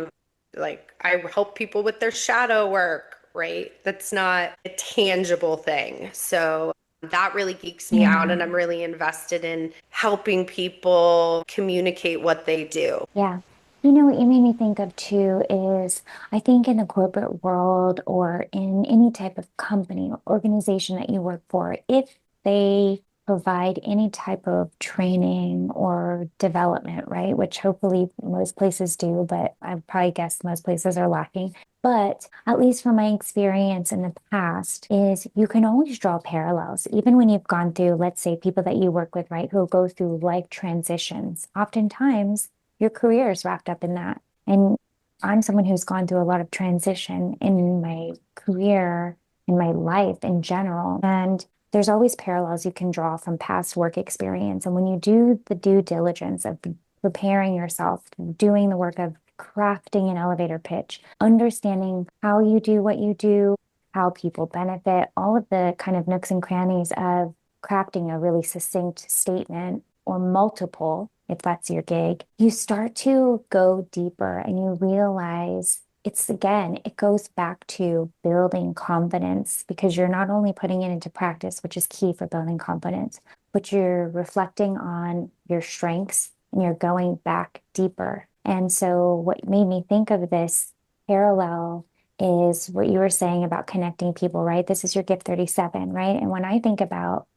Like I help people with their shadow work, right? That's not a tangible thing. So that really geeks me out, Yeah. and I'm really invested in helping people communicate what they do. Yeah. You know what you made me think of too is I think in the corporate world or in any type of company or organization that you work for, if they provide any type of training or development, right? Which hopefully most places do, but I probably guess most places are lacking. But at least from my experience in the past, is you can always draw parallels, even when you've gone through, let's say, people that you work with, right, who go through life transitions. Oftentimes, your career is wrapped up in that. And I'm someone who's gone through a lot of transition in my career, in my life in general. And there's always parallels you can draw from past work experience. And when you do the due diligence of preparing yourself, doing the work of crafting an elevator pitch, understanding how you do what you do, how people benefit, all of the kind of nooks and crannies of crafting a really succinct statement or multiple, if that's your gig, you start to go deeper and you realize it's again, it goes back to building confidence because you're not only putting it into practice, which is key for building confidence, but you're reflecting on your strengths and you're going back deeper. And so, what made me think of this parallel is what you were saying about connecting people, right? This is your gift 37, right? And when I think about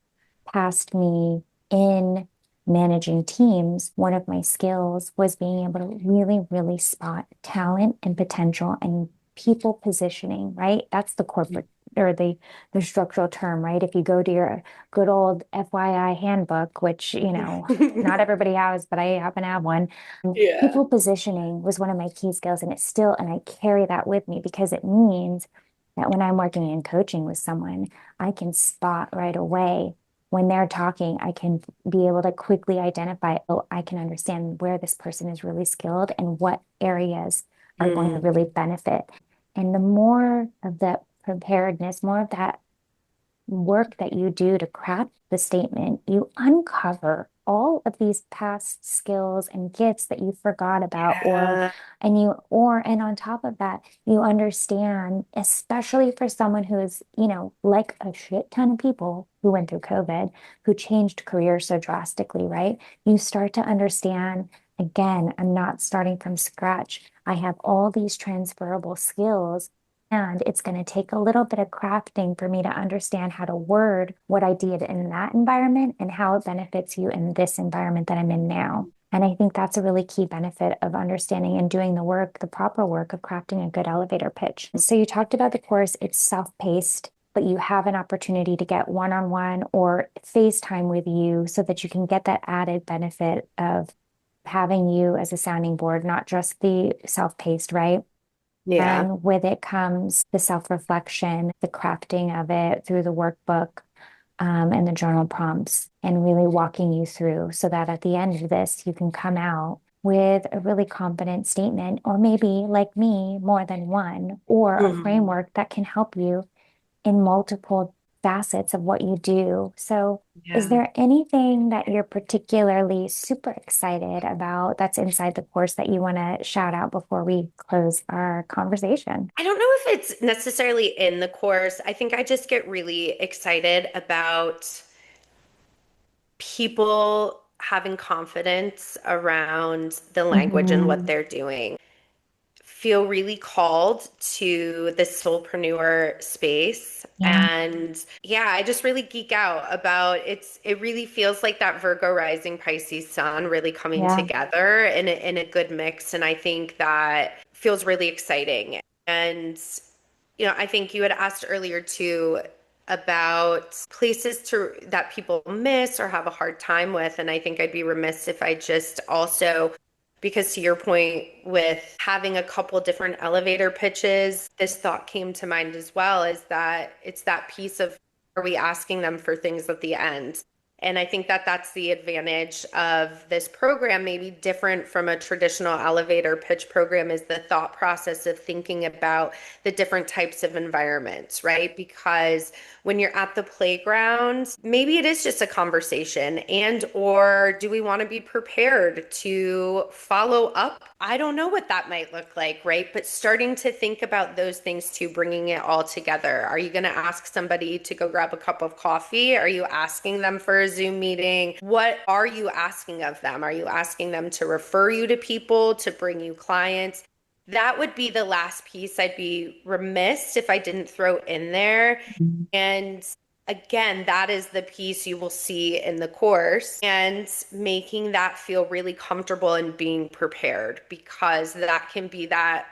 past me in managing teams, one of my skills was being able to really, really spot talent and potential and people positioning, right? That's the corporate or the structural term, right? If you go to your good old FYI handbook, which, not everybody has, but I happen to have one. Yeah. People positioning was one of my key skills, and it's still, and I carry that with me because it means that when I'm working in coaching with someone, I can spot right away when they're talking, I can be able to quickly identify, oh, I can understand where this person is really skilled and what areas are going to Mm, really benefit. And the more of that preparedness, more of that work that you do to craft the statement, you uncover all of these past skills and gifts that you forgot about, yeah. and on top of that, you understand, especially for someone who is, like a shit ton of people who went through COVID, who changed careers so drastically, right? You start to understand, again, I'm not starting from scratch. I have all these transferable skills and it's going to take a little bit of crafting for me to understand how to word what I did in that environment and how it benefits you in this environment that I'm in now. And I think that's a really key benefit of understanding and doing the work, the proper work of crafting a good elevator pitch. So you talked about the course, it's self-paced, but you have an opportunity to get one-on-one or FaceTime with you so that you can get that added benefit of having you as a sounding board, not just the self-paced, right? Yeah. And with it comes the self-reflection, the crafting of it through the workbook, and the journal prompts, and really walking you through so that at the end of this, you can come out with a really confident statement, or maybe like me, more than one, or a Mhm. framework that can help you in multiple facets of what you do. So, is Yeah. there anything that you're particularly super excited about that's inside the course that you want to shout out before we close our conversation? I don't know if it's necessarily in the course. I think I just get really excited about people having confidence around the language and what Hmm. they're doing. Feel really called to the soulpreneur space. Yeah, And yeah, I just really geek out about it really feels like that Virgo rising Pisces sun really coming yeah. together in a good mix. And I think that feels really exciting. And I think you had asked earlier too about places to that people miss or have a hard time with. And I think I'd be remiss if I just also, because to your point with having a couple different elevator pitches, this thought came to mind as well, is that it's that piece of, are we asking them for things at the end? And I think that that's the advantage of this program, maybe different from a traditional elevator pitch program, is the thought process of thinking about the different types of environments, right? Because when you're at the playground, maybe it is just a conversation, and or do we want to be prepared to follow up? I don't know what that might look like, right? But starting to think about those things too, bringing it all together. Are you going to ask somebody to go grab a cup of coffee? Are you asking them for a Zoom meeting? What are you asking of them? Are you asking them to refer you to people, to bring you clients? That would be the last piece I'd be remiss if I didn't throw in there. Mhm. And again, that is the piece you will see in the course, and making that feel really comfortable and being prepared, because that can be that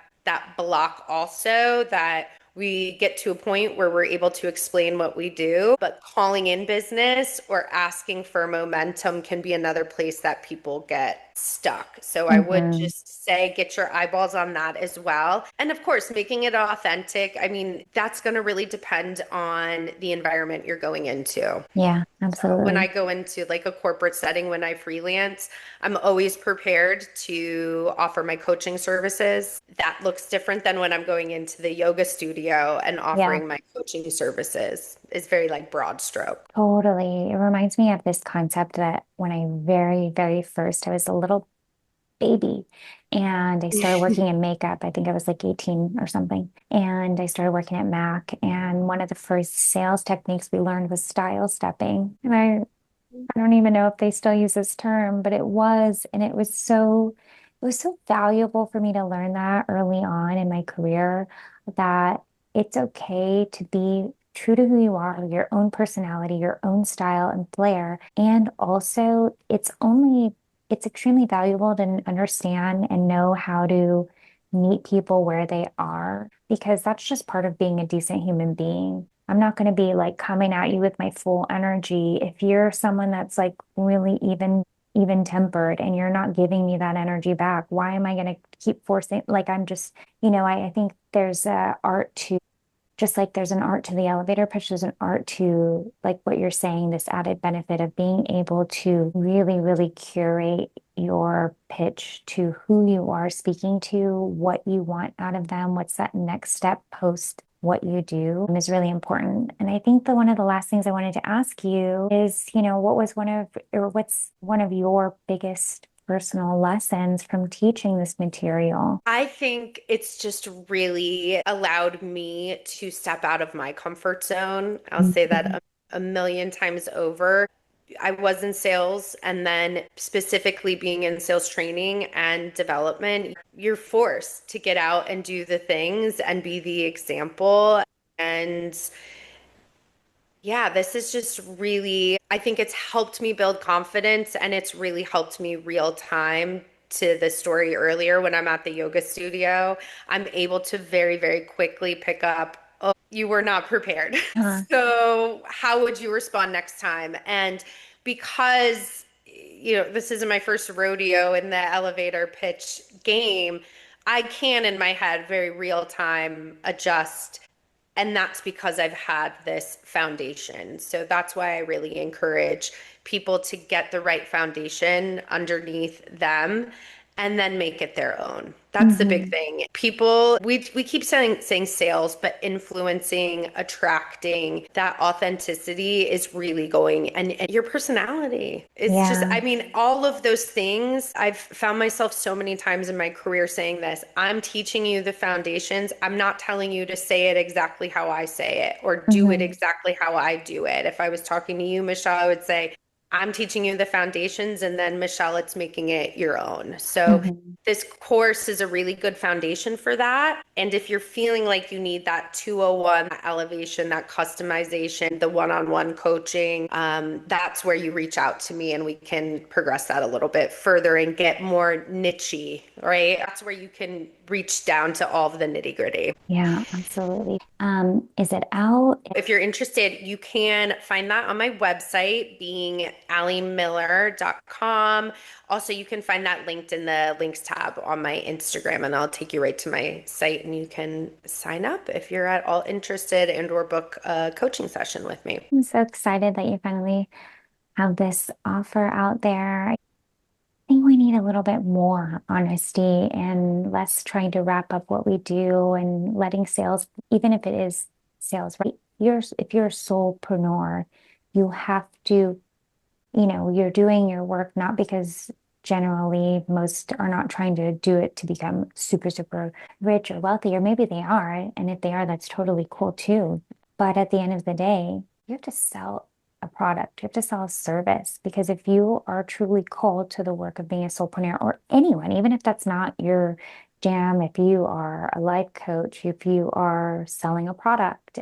block also, that we get to a point where we're able to explain what we do, but calling in business or asking for momentum can be another place that people get stuck. So I would Mhm. just say get your eyeballs on that as well. And of course, making it authentic. I mean, that's going to really depend on the environment you're going into. Yeah, So when I absolutely. go into like a corporate setting, when I freelance, I'm always prepared to offer my coaching services. That looks different than when I'm going into the yoga studio and Yeah, offering my coaching services. It's very like broad stroke. totally. It reminds me of this concept that when I very first, I was a little baby and I started working in makeup. I think I was like 18 or something. And I started working at Mac. And one of the first sales techniques we learned was style stepping. And I don't even know if they still use this term, but it was, and it was so valuable for me to learn that early on in my career that it's okay to be true to who you are, your own personality, your own style and flair. And also, it's extremely valuable to understand and know how to meet people where they are, because that's just part of being a decent human being. I'm not going to be like coming at you with my full energy. If you're someone that's like really even tempered and you're not giving me that energy back, why am I going to keep forcing? Like I'm just, I think there's a art to just like there's an art to the elevator pitch, there's an art to like what you're saying, this added benefit of being able to really, really curate your pitch to who you are speaking to, what you want out of them, what's that next step post what you do is really important. And I think the one of the last things I wanted to ask you is, what was one of, or what's one of your biggest personal lessons from teaching this material? I think it's just really allowed me to step out of my comfort zone. I'll say that Mhm. a million times over. I was in sales, and then specifically being in sales training and development, you're forced to get out and do the things and be the example. And yeah, this is just really, I think it's helped me build confidence, and it's really helped me real time to the story earlier when I'm at the yoga studio. I'm able to very, very quickly pick up, oh, you were not prepared. Uh, So, how would you respond next time? And because, this isn't my first rodeo in the elevator pitch game, I can in my head very real time adjust, and that's because I've had this foundation. So that's why I really encourage people to get the right foundation underneath them and then make it their own. That's the big mhm. thing. People, we keep saying sales, but influencing, attracting, that authenticity is really going, and your personality. It's just, Yeah. I mean, all of those things. I've found myself so many times in my career saying this. I'm teaching you the foundations. I'm not telling you to say it exactly how I say it or do it Hmm. exactly how I do it. If I was talking to you, Michelle, I would say, I'm teaching you the foundations, and then Michelle, it's making it your own. So Hmm. this course is a really good foundation for that. And if you're feeling like you need that 201 that elevation, that customization, the one-on-one coaching, that's where you reach out to me and we can progress that a little bit further and get more nichey, right? That's where you can reach down to all of the nitty-gritty. Yeah, absolutely. Is it out? If you're interested, you can find that on my website, being alliemiller.com. Also, you can find that linked in the links tab on my Instagram, and I'll take you right to my site, and you can sign up if you're at all interested and or book a coaching session with me. I'm so excited that you finally have this offer out there. I think we need a little bit more honesty and less trying to wrap up what we do and letting sales, even if it is sales, right? If you're a soulpreneur, you have to, you're doing your work not because generally most are not trying to do it to become super, super rich or wealthy, or maybe they are. And if they are, that's totally cool too. But at the end of the day, you have to sell a product, you have to sell a service because if you are truly called to the work of being a soulpreneur or anyone, even if that's not your jam, if you are a life coach, if you are selling a product,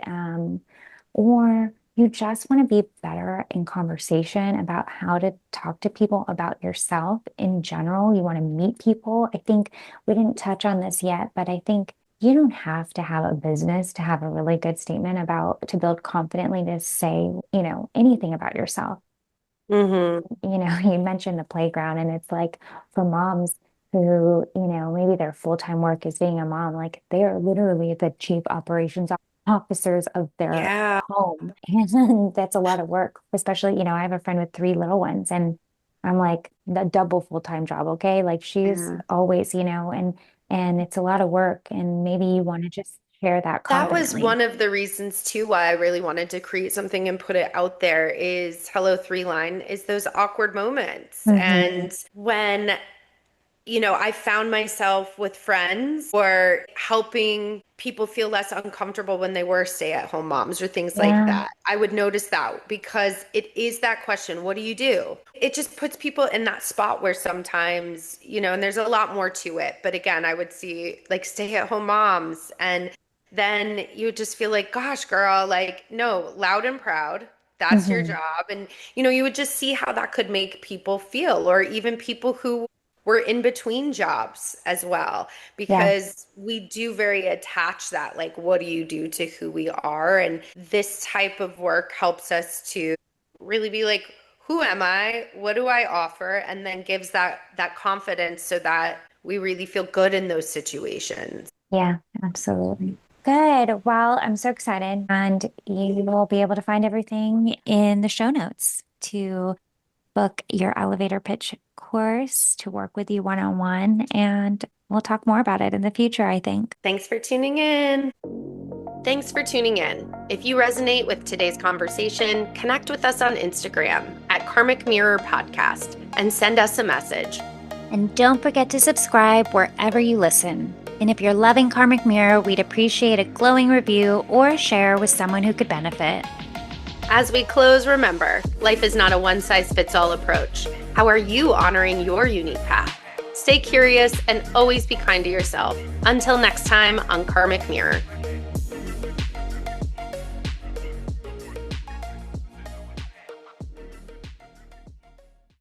or you just want to be better in conversation about how to talk to people about yourself in general. You want to meet people. I think we didn't touch on this yet, but I think you don't have to have a business to have a really good statement about to build confidently to say, anything about yourself. Mm-hmm. You mentioned the playground, and it's like for moms who, maybe their full-time work is being a mom, like they are literally the chief operations officers of their Yeah. home. And that's a lot of work, especially, I have a friend with three little ones, and I'm like the double full-time job, okay? Like she's Yeah. always, and it's a lot of work, and maybe you want to just share that That was confidently. one of the reasons too why I really wanted to create something and put it out there is Hello Three Line is those awkward moments. Hmm. And when I found myself with friends or helping people feel less uncomfortable when they were stay-at-home moms or things like Yeah. that. I would notice that because it is that question, what do you do? It just puts people in that spot where sometimes, and there's a lot more to it. But again, I would see like stay-at-home moms, and then you would just feel like, gosh, girl, like, no, loud and proud. That's your Hmm. job. And, you would just see how that could make people feel, or even people who we're in between jobs as well, Yeah. because we do very attach that, like, what do you do to who we are? And this type of work helps us to really be like, who am I? What do I offer? And then gives that confidence so that we really feel good in those situations. Yeah, absolutely. Good. Well, I'm so excited, and you will be able to find everything in the show notes to book your elevator pitch course to work with you one-on-one. And we'll talk more about it in the future, I think. Thanks for tuning in. Thanks for tuning in. If you resonate with today's conversation, connect with us on Instagram at Karmic Mirror Podcast and send us a message. And don't forget to subscribe wherever you listen. And if you're loving Karmic Mirror, we'd appreciate a glowing review or a share with someone who could benefit. As we close, remember, life is not a one-size-fits-all approach. How are you honoring your unique path? Stay curious and always be kind to yourself. Until next time on Karmic Mirror.